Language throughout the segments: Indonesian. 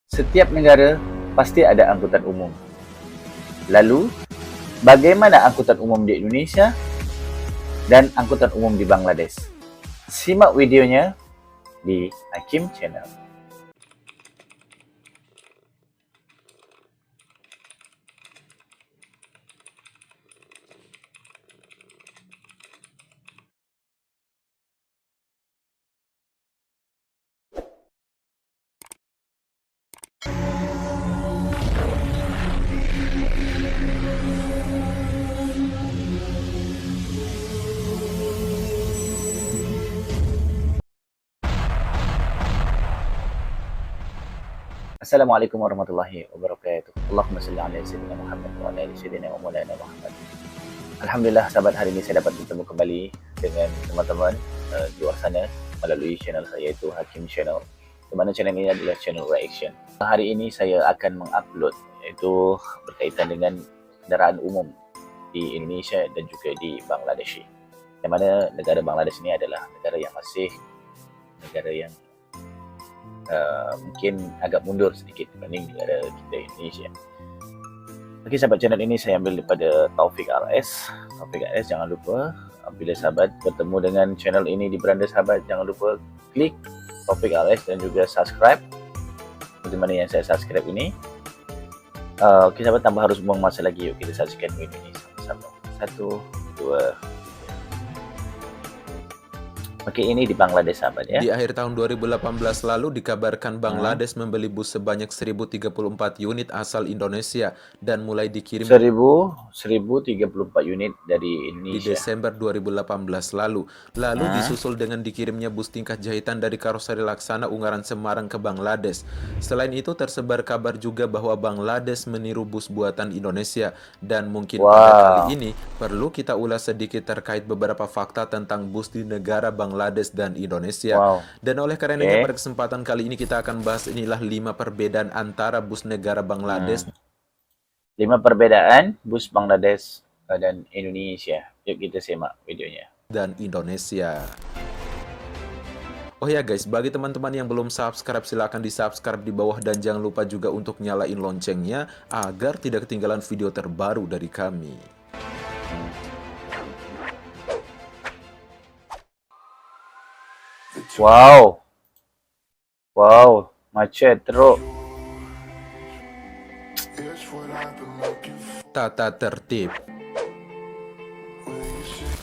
Setiap negara pasti ada angkutan umum. Lalu, bagaimana angkutan umum di Indonesia dan angkutan umum di Bangladesh? Simak videonya di Hakim Channel. Assalamualaikum warahmatullahi wabarakatuh. Allahumma salli ala sayyidina Muhammad wa ala ali sayyidina wa maulana Muhammad. Alhamdulillah, sahabat, hari ini saya dapat bertemu kembali dengan teman-teman di luar sana melalui channel saya, iaitu Hakim Channel. Di mana channel ini adalah channel reaction. Hari ini saya akan mengupload iaitu berkaitan dengan kendaraan umum di Indonesia dan juga di Bangladesh. Yang mana negara Bangladesh ini adalah negara yang masih mungkin agak mundur sedikit dibanding negara kita Indonesia. Oke, sahabat, channel ini saya ambil daripada Taufik RS. Taufik RS, jangan lupa bila sahabat bertemu dengan channel ini di beranda sahabat, jangan lupa klik Taufik RS dan juga subscribe seperti mana yang saya subscribe ini. Oke sahabat, tanpa harus buang masa lagi, yuk kita saksikan video ini sama-sama. 1, 2. Oke, ini di Bangladesh sahabat ya. Di akhir tahun 2018 lalu dikabarkan Bangladesh membeli bus sebanyak 1034 unit asal Indonesia dan mulai dikirim 1034 unit dari di Indonesia. Desember 2018 lalu. Lalu disusul dengan dikirimnya bus tingkat jahitan dari Karoseri Laksana Ungaran Semarang ke Bangladesh. Selain itu tersebar kabar juga bahwa Bangladesh meniru bus buatan Indonesia. Dan mungkin pada kali ini perlu kita ulas sedikit terkait beberapa fakta tentang bus di negara Bangladesh dan Indonesia. Dan oleh karenanya pada kesempatan kali ini kita akan bahas inilah 5 perbedaan antara bus negara Bangladesh 5 perbedaan bus Bangladesh dan Indonesia. Yuk kita simak videonya. Dan Indonesia. Oh ya guys, bagi teman-teman yang belum subscribe, silahkan di subscribe di bawah dan jangan lupa juga untuk nyalain loncengnya agar tidak ketinggalan video terbaru dari kami. Wow, macet teruk. Tata tertib.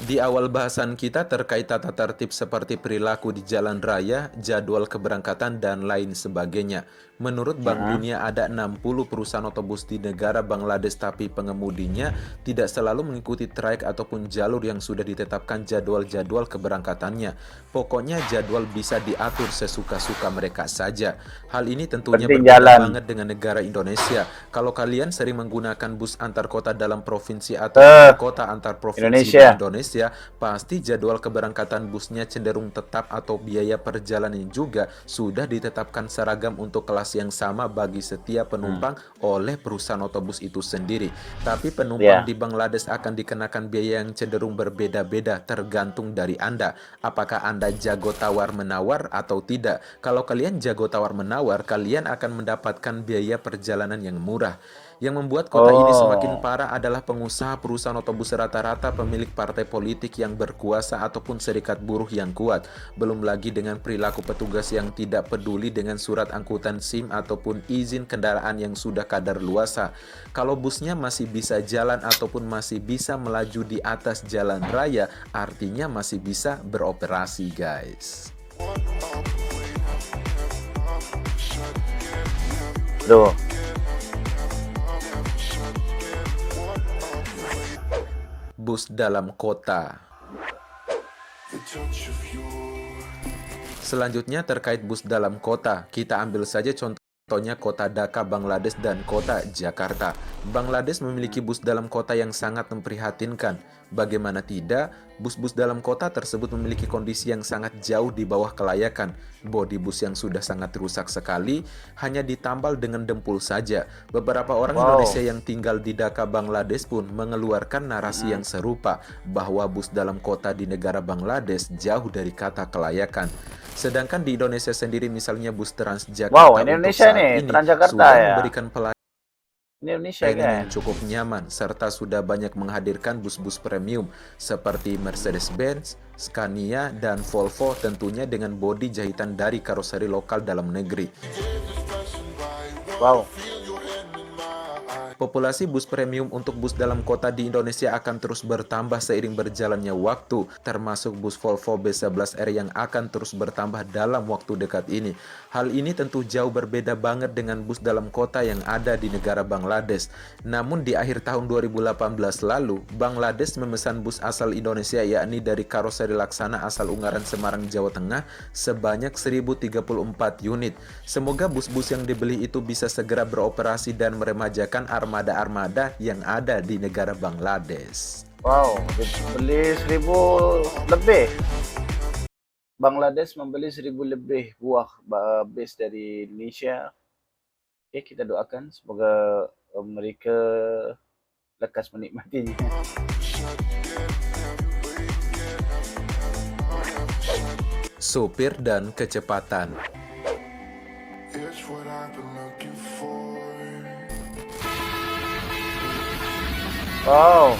Di awal bahasan kita terkait tata tertib seperti perilaku di jalan raya, jadwal keberangkatan, dan lain sebagainya. Menurut Bank Dunia ada 60 perusahaan otobus di negara Bangladesh, tapi pengemudinya tidak selalu mengikuti trayek ataupun jalur yang sudah ditetapkan jadwal-jadwal keberangkatannya. Pokoknya jadwal bisa diatur sesuka-suka mereka saja. Hal ini tentunya berbeda banget dengan negara Indonesia. Kalau kalian sering menggunakan bus antar kota dalam provinsi atau kota antar provinsi di Indonesia, pasti jadwal keberangkatan busnya cenderung tetap atau biaya perjalanan juga sudah ditetapkan seragam untuk kelas yang sama bagi setiap penumpang oleh perusahaan otobus itu sendiri. Tapi penumpang di Bangladesh akan dikenakan biaya yang cenderung berbeda-beda tergantung dari Anda. Apakah Anda jago tawar-menawar atau tidak? Kalau kalian jago tawar-menawar, kalian akan mendapatkan biaya perjalanan yang murah. Yang membuat kota ini semakin parah adalah pengusaha perusahaan otobus rata-rata pemilik partai politik yang berkuasa ataupun serikat buruh yang kuat. Belum lagi dengan perilaku petugas yang tidak peduli dengan surat angkutan SIM ataupun izin kendaraan yang sudah kadarluasa. Kalau busnya masih bisa jalan ataupun masih bisa melaju di atas jalan raya, artinya masih bisa beroperasi, guys. Tuh. Bus dalam kota. Selanjutnya terkait bus dalam kota, kita ambil saja contohnya kota Dhaka, Bangladesh dan kota Jakarta. Bangladesh memiliki bus dalam kota yang sangat memprihatinkan. Bagaimana tidak, bus-bus dalam kota tersebut memiliki kondisi yang sangat jauh di bawah kelayakan. Bodi bus yang sudah sangat rusak sekali hanya ditambal dengan dempul saja. Beberapa orang Indonesia yang tinggal di Dhaka, Bangladesh pun mengeluarkan narasi yang serupa bahwa bus dalam kota di negara Bangladesh jauh dari kata kelayakan. Sedangkan di Indonesia sendiri misalnya bus Transjakarta untuk Indonesia saat nih, ini Transjakarta sudah ya. memberikan Indonesia kan. yang cukup nyaman serta sudah banyak menghadirkan bus-bus premium seperti Mercedes-Benz, Scania, dan Volvo tentunya dengan bodi jahitan dari karoseri lokal dalam negeri. Wow. Populasi bus premium untuk bus dalam kota di Indonesia akan terus bertambah seiring berjalannya waktu, termasuk bus Volvo B11R yang akan terus bertambah dalam waktu dekat ini. Hal ini tentu jauh berbeda banget dengan bus dalam kota yang ada di negara Bangladesh. Namun di akhir tahun 2018 lalu, Bangladesh memesan bus asal Indonesia yakni dari karoseri Laksana asal Ungaran, Semarang, Jawa Tengah sebanyak 1034 unit. Semoga bus-bus yang dibeli itu bisa segera beroperasi dan meremajakan armada-armada yang ada di negara Bangladesh. Wow, dibeli 1000 lebih. Bangladesh membeli 1000 lebih buah bus dari Indonesia. Oke, kita doakan semoga mereka lekas menikmatinya. Sopir dan kecepatan. Wow.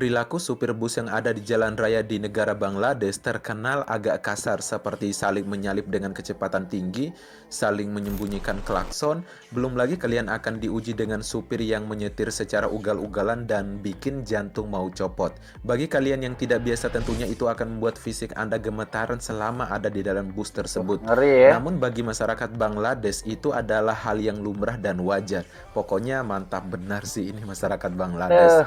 Perilaku supir bus yang ada di jalan raya di negara Bangladesh terkenal agak kasar seperti saling menyalip dengan kecepatan tinggi, saling menyembunyikan klakson, belum lagi kalian akan diuji dengan supir yang menyetir secara ugal-ugalan dan bikin jantung mau copot. Bagi kalian yang tidak biasa tentunya itu akan membuat fisik Anda gemetaran selama ada di dalam bus tersebut. Ngeri ya. Namun bagi masyarakat Bangladesh itu adalah hal yang lumrah dan wajar. Pokoknya mantap benar sih ini masyarakat Bangladesh.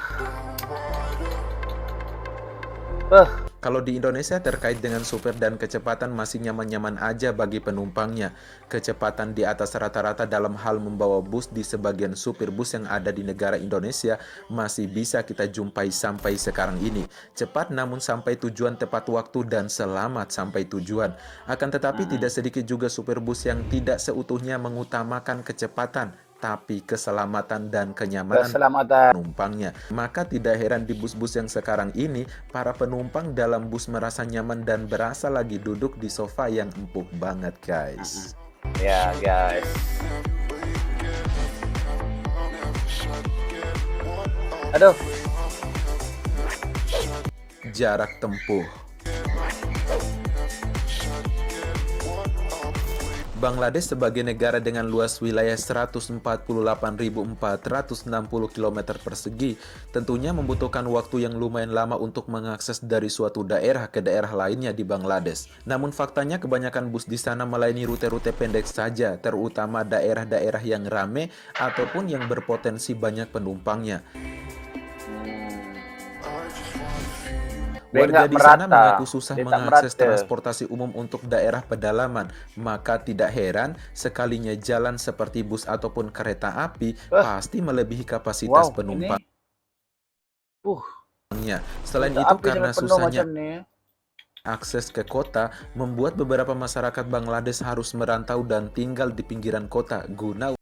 Kalau di Indonesia terkait dengan supir dan kecepatan masih nyaman-nyaman aja bagi penumpangnya. Kecepatan di atas rata-rata dalam hal membawa bus di sebagian supir bus yang ada di negara Indonesia masih bisa kita jumpai sampai sekarang ini. Cepat namun sampai tujuan tepat waktu dan selamat sampai tujuan. Akan tetapi tidak sedikit juga supir bus yang tidak seutuhnya mengutamakan kecepatan, tapi keselamatan dan kenyamanan penumpangnya. Maka tidak heran di bus-bus yang sekarang ini, para penumpang dalam bus merasa nyaman dan berasa lagi duduk di sofa yang empuk banget, guys. Ya, guys. Aduh. Jarak tempuh. Bangladesh sebagai negara dengan luas wilayah 148.460 km persegi tentunya membutuhkan waktu yang lumayan lama untuk mengakses dari suatu daerah ke daerah lainnya di Bangladesh. Namun faktanya kebanyakan bus di sana melayani rute-rute pendek saja, terutama daerah-daerah yang ramai ataupun yang berpotensi banyak penumpangnya. Warga di sana mengaku susah mengakses transportasi umum untuk daerah pedalaman, maka tidak heran sekalinya jalan seperti bus ataupun kereta api pasti melebihi kapasitas penumpangnya. Selain itu karena susahnya akses ke kota, membuat beberapa masyarakat Bangladesh harus merantau dan tinggal di pinggiran kota guna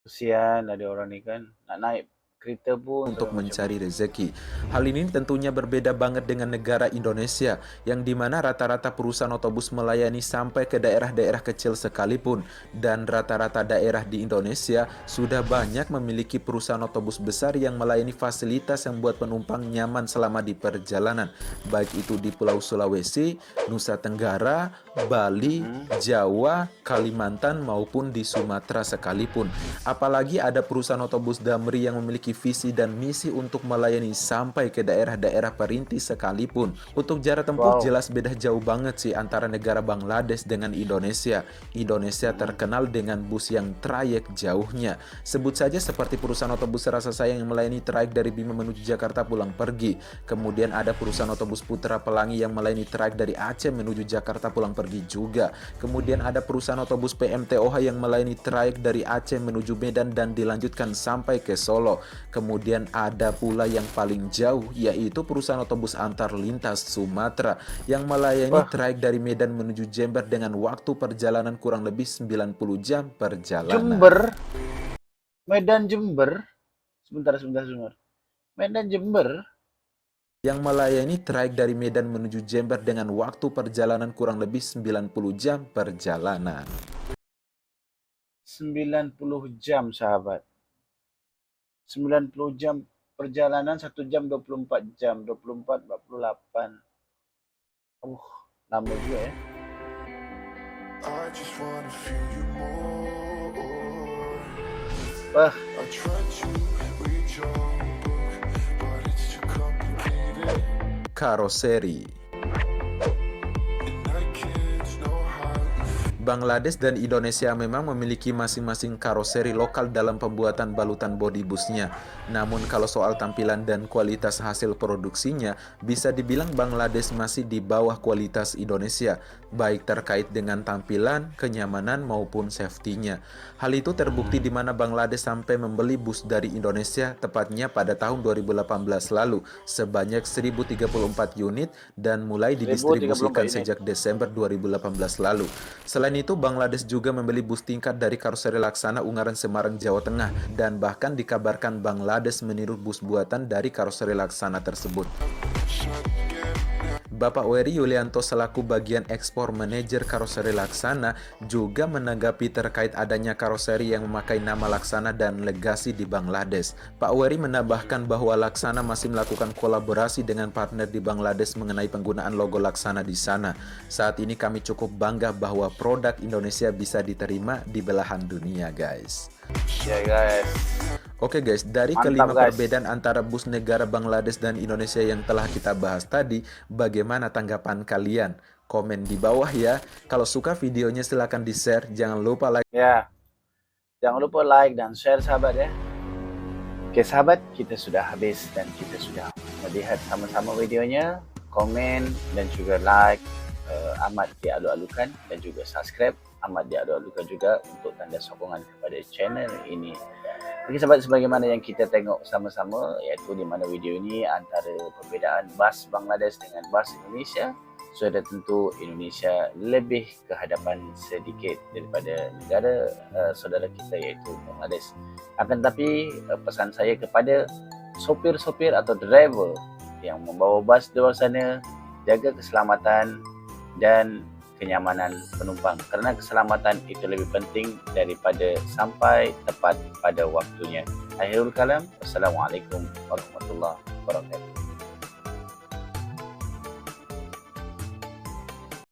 kesian ada orang ini kan naik kereta pun untuk mencari rezeki. Hal ini tentunya berbeda banget dengan negara Indonesia, yang dimana rata-rata perusahaan otobus melayani sampai ke daerah-daerah kecil sekalipun, dan rata-rata daerah di Indonesia sudah banyak memiliki perusahaan otobus besar yang melayani fasilitas yang membuat penumpang nyaman selama di perjalanan, baik itu di Pulau Sulawesi, Nusa Tenggara, Bali, Jawa, Kalimantan maupun di Sumatera sekalipun. Apalagi ada perusahaan otobus Damri yang memiliki memiliki visi dan misi untuk melayani sampai ke daerah-daerah perintis sekalipun. Untuk jarak tempuh Wow. jelas beda jauh banget sih antara negara Bangladesh dengan Indonesia. Indonesia terkenal dengan bus yang trayek jauhnya. Sebut saja seperti perusahaan otobus Rasa Sayang yang melayani trayek dari Bima menuju Jakarta pulang pergi. Kemudian ada perusahaan otobus Putra Pelangi yang melayani trayek dari Aceh menuju Jakarta pulang pergi juga. Kemudian ada perusahaan otobus PMTOH yang melayani trayek dari Aceh menuju Medan dan dilanjutkan sampai ke Solo. Kemudian ada pula yang paling jauh, yaitu perusahaan otobus antar lintas Sumatera yang melayani trayek dari Medan menuju Jember dengan waktu perjalanan kurang lebih 90 jam perjalanan. Jember, Medan Jember. Sebentar. Medan Jember. Yang melayani trayek dari Medan menuju Jember dengan waktu perjalanan kurang lebih 90 jam perjalanan. 90 jam, sahabat. 90 jam perjalanan, 1 jam 24 jam, 24, 48. Lama juga ya. Karoseri. Bangladesh dan Indonesia memang memiliki masing-masing karoseri lokal dalam pembuatan balutan bodi busnya. Namun kalau soal tampilan dan kualitas hasil produksinya, bisa dibilang Bangladesh masih di bawah kualitas Indonesia, baik terkait dengan tampilan, kenyamanan maupun safety-nya. Hal itu terbukti di mana Bangladesh sampai membeli bus dari Indonesia tepatnya pada tahun 2018 lalu sebanyak 1034 unit dan mulai didistribusikan sejak Desember 2018 lalu. Selain itu, Bangladesh juga membeli bus tingkat dari karoseri Laksana Ungaran Semarang, Jawa Tengah, dan bahkan dikabarkan Bangladesh meniru bus buatan dari karoseri Laksana tersebut. Bapak Weri Yulianto selaku bagian ekspor manajer karoseri Laksana juga menanggapi terkait adanya karoseri yang memakai nama Laksana dan Legasi di Bangladesh. Pak Weri menambahkan bahwa Laksana masih melakukan kolaborasi dengan partner di Bangladesh mengenai penggunaan logo Laksana di sana. Saat ini kami cukup bangga bahwa produk Indonesia bisa diterima di belahan dunia, guys. Ya guys. Oke guys, dari kelima perbedaan antara bus negara Bangladesh dan Indonesia yang telah kita bahas tadi, bagaimana tanggapan kalian? Komen di bawah ya. Kalau suka videonya silahkan di-share, jangan lupa like. Ya, jangan lupa like dan share, sahabat ya. Oke sahabat, kita sudah habis dan kita sudah melihat sama-sama videonya. Komen dan juga like amat dialu-alukan dan juga subscribe amat dialu-alukan juga untuk tanda sokongan kepada channel ini. Oke sahabat, sebagaimana yang kita tengok sama-sama, yaitu di mana video ini antara perbezaan bas Bangladesh dengan bas Indonesia, sudah tentu Indonesia lebih ke hadapan sedikit daripada negara saudara kita yaitu Bangladesh. Akan tapi pesan saya kepada sopir-sopir atau driver yang membawa bas di luar sana, jaga keselamatan dan kenyamanan penumpang, karena keselamatan itu lebih penting daripada sampai tepat pada waktunya. Akhirul kalam, wassalamualaikum warahmatullahi wabarakatuh.